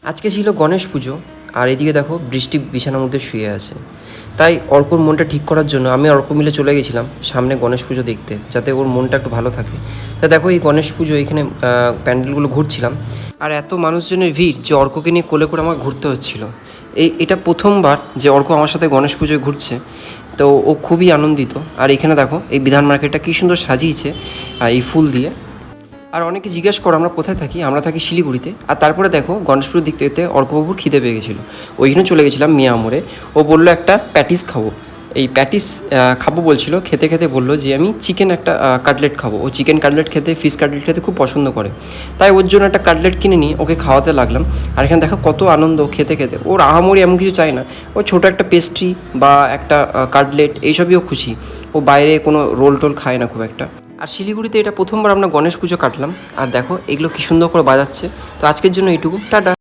আজকে ছিল গণেশ পুজো, আর এদিকে দেখো বৃষ্টি বিছানার মধ্যে শুয়ে আছে। তাই অর্কর মনটা ঠিক করার জন্য আমি অর্ক মিলে চলে গেছিলাম সামনে গণেশ পুজো দেখতে, যাতে ওর মনটা একটু ভালো থাকে। তা দেখো এই গণেশ পুজো এখানে প্যান্ডেলগুলো ঘুরছিলাম, আর এত মানুষজনের ভিড় যে অর্ককে নিয়ে কোলে করে আমার ঘুরতে হচ্ছিল। এটা প্রথমবার যে অর্ক আমার সাথে গণেশ পুজোয় ঘুরছে, তো ও খুবই আনন্দিত। আর এখানে দেখো এই বিধান মার্কেটটা কী সুন্দর সাজিয়েছে এই ফুল দিয়ে। আর অনেকে জিজ্ঞেস করো আমরা কোথায় থাকি, আমরা থাকি শিলিগুড়িতে। আর তারপরে দেখো গণেশ পুজো দেখতে দেখতে অর্কবাবুর খিদে পেয়ে গেছিলো, ওইখানে চলে গেছিলাম মিয়া আমরে। ও বললো একটা প্যাটিস খাবো, এই প্যাটিস খাবো বলছিল। খেতে খেতে বললো যে আমি চিকেন একটা কাটলেট খাবো। ও চিকেন কাটলেট খেতে, ফিশ কাটলেট খেতে খুব পছন্দ করে। তাই ওর জন্য একটা কাটলেট কিনে নিয়ে ওকে খাওয়াতে লাগলাম। আর এখানে দেখো কত আনন্দ খেতে খেতে। ওর আহামরি এমন কিছু চাই না, ও ছোটো একটা পেস্ট্রি বা একটা কাটলেট এইসবইও খুশি। ও বাইরে কোনো রোল টোল খায় না খুব একটা। আর শিলিগুড়িতে এটা প্রথমবার আমরা গণেশ পুজো কাটলাম। আর দেখো এগুলো কী সুন্দর করে বাজাচ্ছে। তো আজকের জন্য এইটুকু, টাটা।